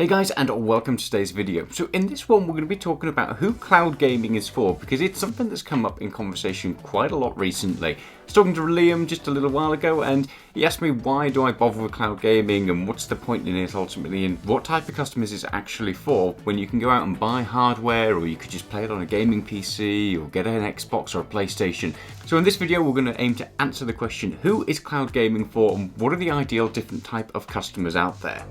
Hey guys, and welcome to today's video. So in this one we're going to be talking about who cloud gaming is for, because it's something that's come up in conversation quite a lot recently. I was talking to Liam just a little while ago and he asked me why do I bother with cloud gaming and what's the point in it ultimately, and what type of customers it's actually for when you can go out and buy hardware, or you could just play it on a gaming PC or get an Xbox or a PlayStation. So in this video we're going to aim to answer the question, who is cloud gaming for and what are the ideal different type of customers out there?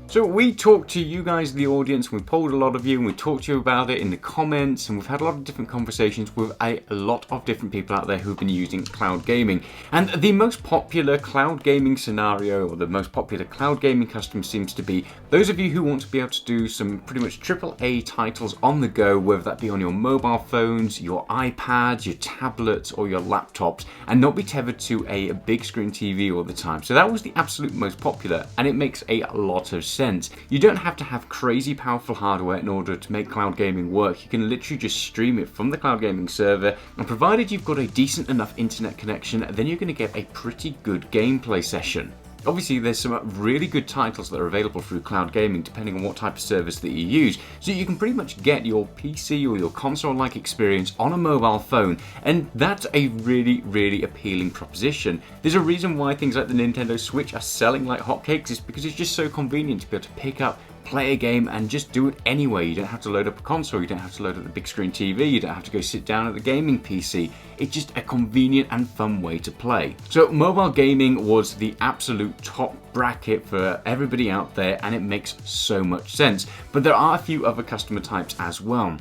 So we talked to you guys, the audience, we polled a lot of you and we talked to you about it in the comments, and we've had a lot of different conversations with a lot of different people out there who've been using cloud gaming. And the most popular cloud gaming scenario, or the most popular cloud gaming customer, seems to be those of you who want to be able to do some pretty much AAA titles on the go, whether that be on your mobile phones, your iPads, your tablets or your laptops, and not be tethered to a big screen TV all the time. So that was the absolute most popular, and it makes a lot of sense. You don't have to have crazy powerful hardware in order to make cloud gaming work. You can literally just stream it from the cloud gaming server, and provided you've got a decent enough internet connection, then you're going to get a pretty good gameplay session. Obviously there's some really good titles that are available through cloud gaming depending on what type of service that you use, so you can pretty much get your PC or your console-like experience on a mobile phone, and that's a really appealing proposition. There's a reason why things like the Nintendo Switch are selling like hotcakes. It's because it's just so convenient to be able to pick up, play a game and just do it anyway. You don't have to load up a console, you don't have to load up the big screen TV, you don't have to go sit down at the gaming PC. It's just a convenient and fun way to play. So mobile gaming was the absolute top bracket for everybody out there, and it makes so much sense. But there are a few other customer types as well.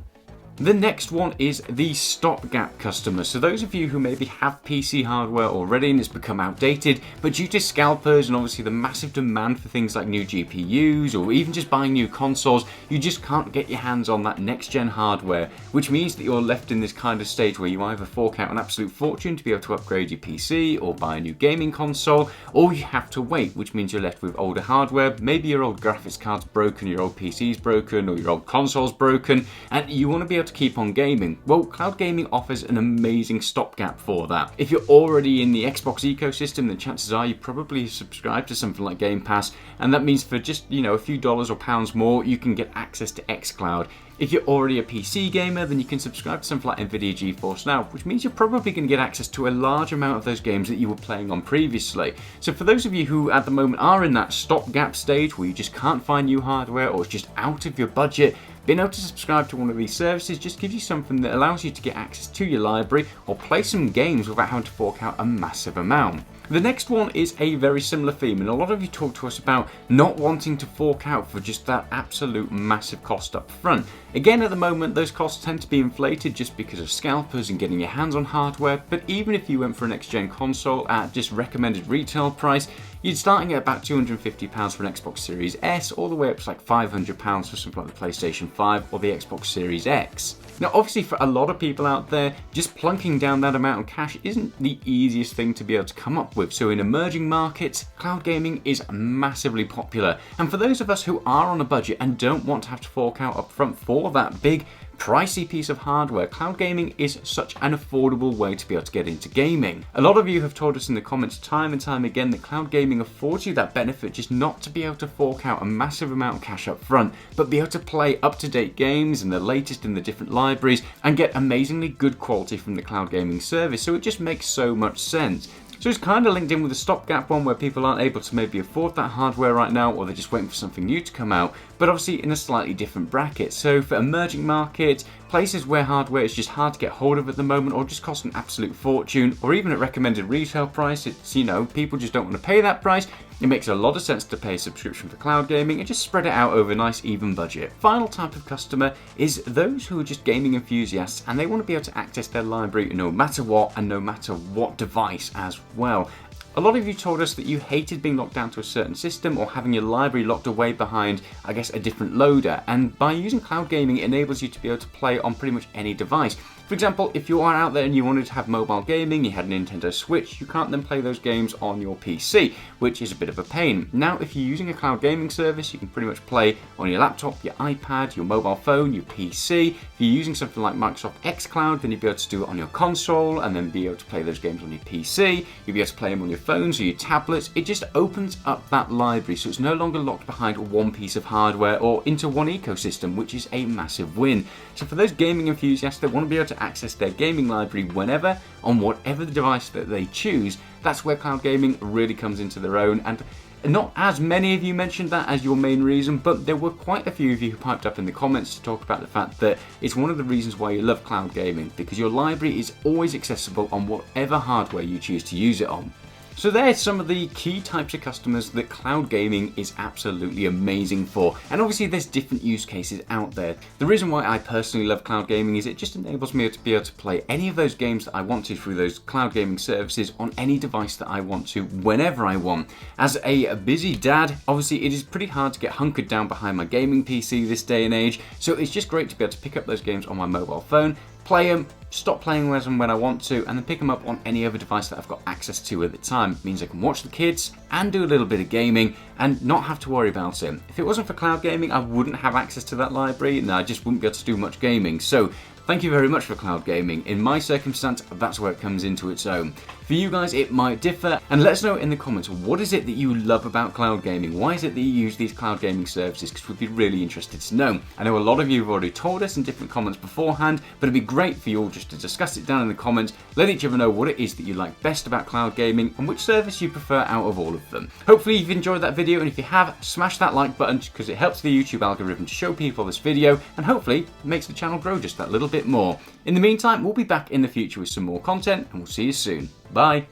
The next one is the stopgap customer. So those of you who maybe have PC hardware already and it's become outdated, but due to scalpers and obviously the massive demand for things like new GPUs or even just buying new consoles, you just can't get your hands on that next gen hardware, which means that you're left in this kind of stage where you either fork out an absolute fortune to be able to upgrade your PC or buy a new gaming console, or you have to wait, which means you're left with older hardware. Maybe your old graphics card's broken, your old PC's broken, or your old console's broken, and you want to be able to keep on gaming. Well, cloud gaming offers an amazing stopgap for that. If you're already in the Xbox ecosystem, then chances are you probably subscribe to something like Game Pass, and that means for just, a few dollars or pounds more, you can get access to xCloud. If you're already a PC gamer, then you can subscribe to something like Nvidia GeForce Now, which means you're probably going to get access to a large amount of those games that you were playing on previously. So for those of you who at the moment are in that stopgap stage where you just can't find new hardware or it's just out of your budget, being able to subscribe to one of these services just gives you something that allows you to get access to your library or play some games without having to fork out a massive amount. The next one is a very similar theme, and a lot of you talk to us about not wanting to fork out for just that absolute massive cost up front. Again, at the moment those costs tend to be inflated just because of scalpers and getting your hands on hardware, but even if you went for a next gen console at just recommended retail price, you're starting at about £250 for an Xbox Series S, all the way up to like £500 for something like the PlayStation 5 or the Xbox Series X. Now obviously for a lot of people out there, just plunking down that amount of cash isn't the easiest thing to be able to come up with. So in emerging markets, cloud gaming is massively popular. And for those of us who are on a budget and don't want to have to fork out up front for that big pricey piece of hardware, cloud gaming is such an affordable way to be able to get into gaming. A lot of you have told us in the comments time and time again that cloud gaming affords you that benefit, just not to be able to fork out a massive amount of cash up front, but be able to play up-to-date games and the latest in the different libraries and get amazingly good quality from the cloud gaming service. So it just makes so much sense. So it's kind of linked in with the stopgap one, where people aren't able to maybe afford that hardware right now, or they're just waiting for something new to come out, but obviously in a slightly different bracket. So for emerging markets, places where hardware is just hard to get hold of at the moment, or just cost an absolute fortune, or even at recommended retail price, it's, people just don't want to pay that price. It makes a lot of sense to pay a subscription for cloud gaming and just spread it out over a nice even budget. Final type of customer is those who are just gaming enthusiasts and they want to be able to access their library no matter what and no matter what device as well. A lot of you told us that you hated being locked down to a certain system or having your library locked away behind, a different loader, and by using cloud gaming it enables you to be able to play on pretty much any device. For example, if you are out there and you wanted to have mobile gaming, you had a Nintendo Switch, you can't then play those games on your PC, which is a bit of a pain. Now, if you're using a cloud gaming service, you can pretty much play on your laptop, your iPad, your mobile phone, your PC. If you're using something like Microsoft xCloud, then you'll be able to do it on your console and then be able to play those games on your PC. You'll be able to play them on your phones or your tablets. It just opens up that library, so it's no longer locked behind one piece of hardware or into one ecosystem, which is a massive win. So for those gaming enthusiasts that want to be able to access their gaming library whenever, on whatever the device that they choose, that's where cloud gaming really comes into their own. And not as many of you mentioned that as your main reason, but there were quite a few of you who piped up in the comments to talk about the fact that it's one of the reasons why you love cloud gaming, because your library is always accessible on whatever hardware you choose to use it on. So there's some of the key types of customers that cloud gaming is absolutely amazing for. And obviously there's different use cases out there. The reason why I personally love cloud gaming is it just enables me to be able to play any of those games that I want to through those cloud gaming services on any device that I want to, whenever I want. As a busy dad, obviously it is pretty hard to get hunkered down behind my gaming PC this day and age, so it's just great to be able to pick up those games on my mobile phone, play them, stop playing with them when I want to, and then pick them up on any other device that I've got access to at the time. It means I can watch the kids and do a little bit of gaming and not have to worry about it. If it wasn't for cloud gaming, I wouldn't have access to that library and I just wouldn't be able to do much gaming. So thank you very much for cloud gaming. In my circumstance, that's where it comes into its own. For you guys, it might differ, and let us know in the comments, what is it that you love about cloud gaming? Why is it that you use these cloud gaming services? Because we'd be really interested to know. I know a lot of you have already told us in different comments beforehand, but it'd be great for you all just to discuss it down in the comments, let each other know what it is that you like best about cloud gaming and which service you prefer out of all of them. Hopefully you've enjoyed that video, and if you have, smash that like button because it helps the YouTube algorithm to show people this video and hopefully makes the channel grow just that little bit more. In the meantime, we'll be back in the future with some more content and we'll see you soon. Bye.